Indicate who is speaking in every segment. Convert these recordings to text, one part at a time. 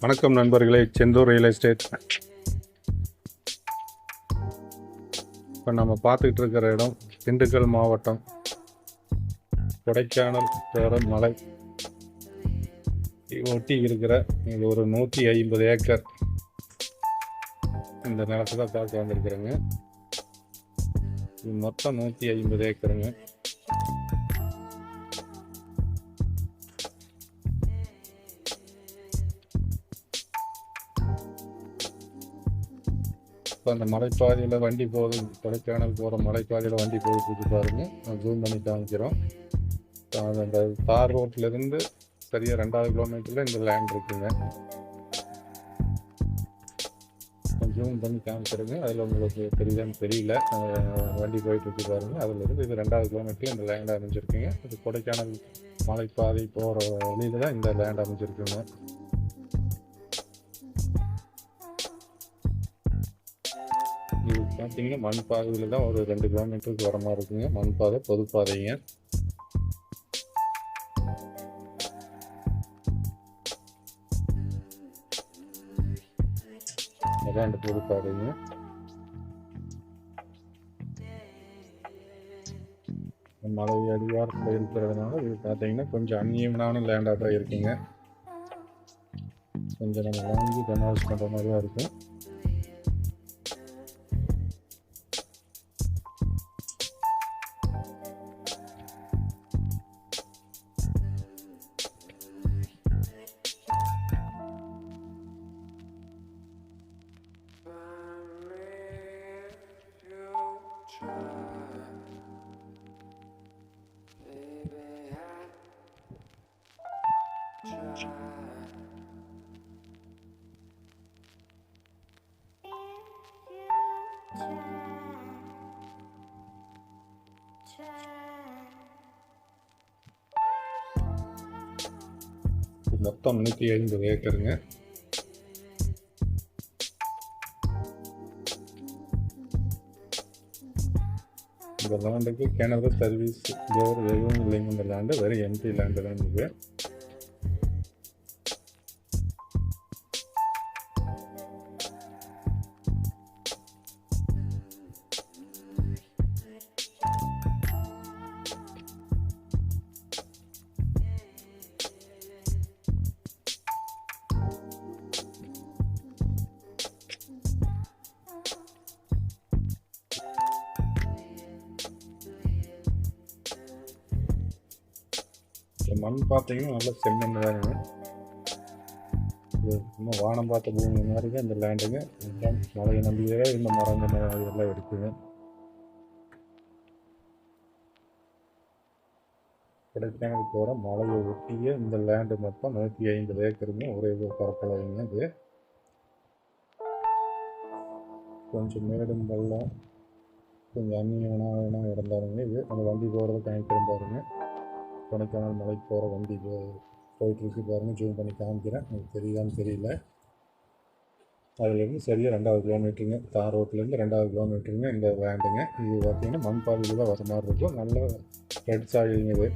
Speaker 1: வணக்கம் நண்பர்களே, Senthur real estate. இப்போ நம்ம பார்த்துக்கிட்டு இருக்கிற இடம் திண்டுக்கல் மாவட்டம் கொடைக்கானல் போகிற மலை ஒட்டி இருக்கிற இது ஒரு 150 ஏக்கர் இந்த நிலத்தை தான் பார்க்க வந்திருக்கிறேங்க. இது மொத்தம் 150 ஏக்கருங்க. இப்போ அந்த மலைப்பாதையில் வண்டி போகுது, கொடைக்கானல் போகிற மலைப்பாதையில் வண்டி போயிட்டு பாருங்க. நான் ஜூம் பண்ணி காமிக்கிறோம். அந்த தார் ரோட்லேருந்து சரியாக 2வது கிலோமீட்டரில் இந்த லேண்ட் இருக்குங்க. ஜூம் பண்ணி காமிக்கிறேங்க. அதில் உங்களுக்கு தெரியுதான்னு தெரியல. வண்டி போயிட்டு இருக்கு பாருங்கள். அதிலிருந்து இது 2வது கிலோமீட்டரில் இந்த லேண்ட் அமைஞ்சிருக்குங்க. இது கொடைக்கானல் மலைப்பாதை போகிற வழியில் தான் இந்த லேண்ட் அமைஞ்சிருக்குங்க. இது பார்த்தீங்கன்னா மண் பாதையில் தான் ஒரு 2 கிலோமீட்டருக்கு வர மாதிரி இருக்குங்க. மண் பாதை, பொதுப்பாதைங்க. அதான் அந்த பொதுப்பாதைங்க. மலை அடிவாரத்தில் இருக்கிறதுனால இது பார்த்தீங்கன்னா கொஞ்சம் அந்நியமான லேண்டாக தான் இருக்குங்க. கொஞ்சம் நம்ம வாங்கி கன்வெர்ட் பண்ணுற மாதிரி தான் இருக்கும். மொத்தம் 150 ஏக்கருங்க. இந்த லேண்டுக்கு கிணறு சர்வீஸ் போர் எதுவும் இல்லைங்க. இந்த லேண்டு வெறும் எம்டி லேண்டு தான் இது. மண் பார்த்தீங்கன்னா நல்லா செம்மண் தானுங்க. இது இன்னும் வானம் பார்த்த பூமி மாதிரி தான் இந்த லேண்டுங்க. மழையை நம்பியே இந்த மரங்கள் இதெல்லாம் இருக்குங்க. கொடைக்கானல் போகிற மலையை ஒட்டிய இந்த லேண்டு மொத்தம் 150 ஏக்கருங்க. ஒரே பரப்பளவுங்க. இது கொஞ்சம் மேடும் பள்ளம், கொஞ்சம் அந்நியமான இடந்தாருங்க. இது அந்த வண்டி போகிறத காமிக்கிறேன் பாருங்க. கொடைக்கானல் மலைக்கு போகிற வண்டி போயிட்டுருக்கு பாருங்கள். ஜூம் பண்ணி காமிக்கிறேன். எனக்கு தெரியுதான்னு தெரியல. அதுலேருந்து சரியாக 2வது கிலோமீட்டருங்க. தார் ரோட்லேருந்து 2வது கிலோமீட்டருங்க இந்த லேண்டுங்க. இது பார்த்திங்கன்னா மண் பாதையில் தான் வர மாதிரி இருக்கும். நல்ல ரெட் சாயிலுங்க இது.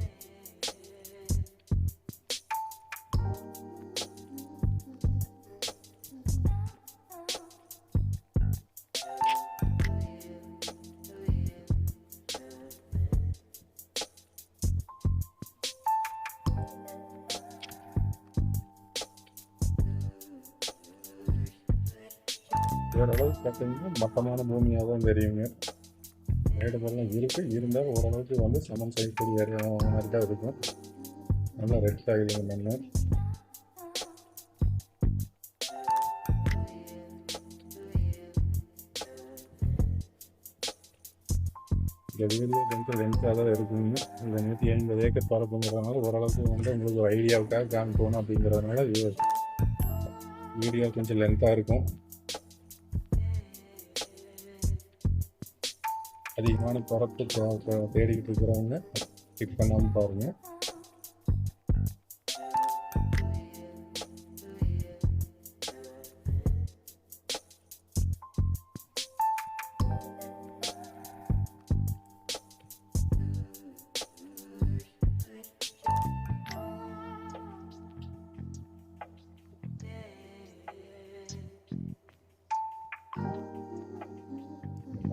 Speaker 1: ஓரளவுக்கு பார்த்தீங்கன்னா மட்டமான பூமியாக தான் தெரியுங்க. மேடு பள்ளம் இருக்குது, இருந்தாலும் ஓரளவுக்கு சமன் செய்யக்கூடிய மாதிரி தான் இருக்கும். நல்லா ரெட் ஆகிடுங்க மண். இந்த வீடியோ கொஞ்சம் லென்த்தாக தான் இருக்குங்க. இந்த 150 ஏக்கர் பரப்புங்கிறதுனால ஓரளவுக்கு உங்களுக்கு ஒரு ஐடியாவுக்காக காமிக்கணும் அப்படிங்கிறதுனால வீடியோ கொஞ்சம் லென்த்தாக இருக்கும். அதிகமான பரப்பு தேடிக்கிட்டு இருக்கிறவங்க கிளிக் பண்ணாமல் பாருங்கள்.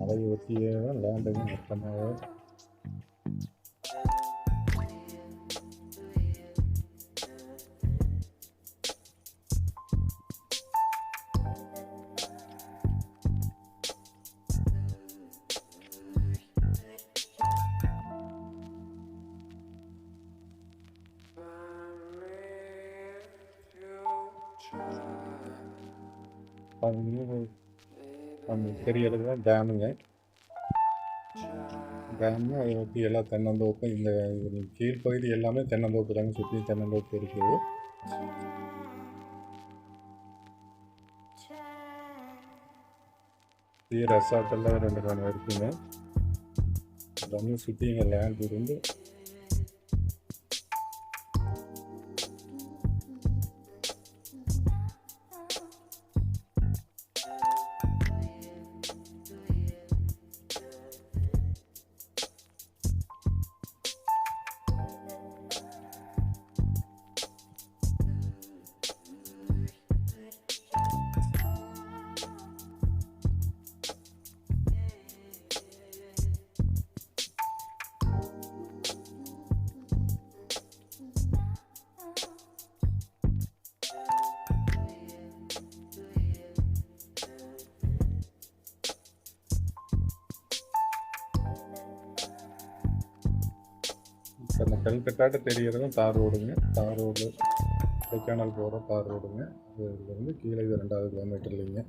Speaker 1: மலையை ஒட்டியே தான் லேண்டுங்க மொத்தமாக. அந்த தெரியறது தான் டேமுங்க. டேமு அதை ஒட்டி எல்லா தென்னந்தோப்பும் இந்த கீழ்ப்பகுதி எல்லாமே தென்னந்தோப்பு தாங்க, சுற்றி தென்னந்தோப்பு இருக்குது. ரெசார்ட் எல்லாம் 2 காலம் இருக்குங்க. எல்லாமே சுற்றி இங்கே லேண்ட் இருந்து அந்த கல்கட்டாட்ட தெரியறதும் தார் ரோடுங்க. தார் ரோடு கொடைக்கானல் போகிற தார் ரோடுங்க. அதுலேருந்து கீழே இது 2வது கிலோமீட்டர் இல்லைங்க.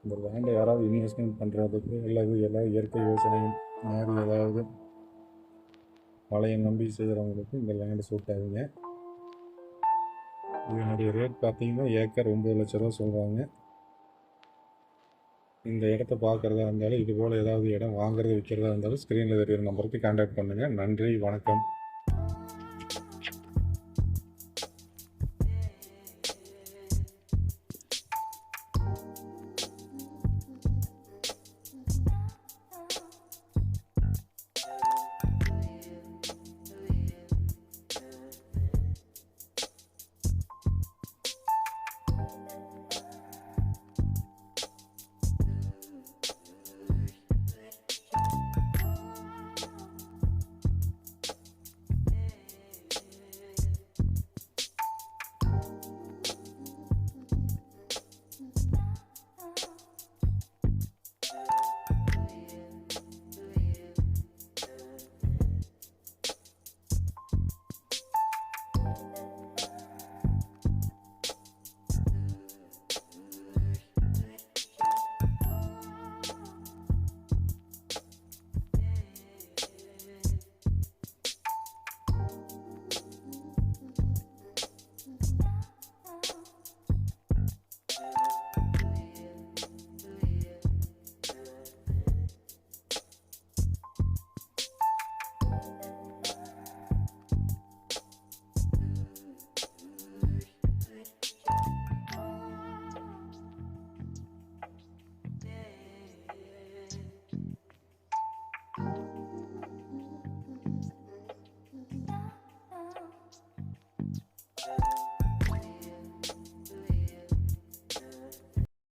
Speaker 1: இந்த லேண்டை யாராவது இன்வெஸ்ட்மெண்ட் பண்ணுறதுக்கு எல்லாம் இயற்கை விவசாயம் மாதிரி ஏதாவது மழையை நம்பி செய்கிறவங்களுக்கு இந்த லேண்டு சூட் ஆகுங்க. இதனுடைய ரேட் பார்த்தீங்கன்னா ஏக்கர் 9 லட்ச ரூபா சொல்கிறாங்க. இந்த இடத்த பார்க்குறதா இருந்தாலும், இதுபோல் ஏதாவது இடம் வாங்குறது விற்கிறதா இருந்தாலும் ஸ்க்ரீனில் தெரியிற நம்பருக்கு கான்டாக்ட் பண்ணுங்கள். நன்றி, வணக்கம்.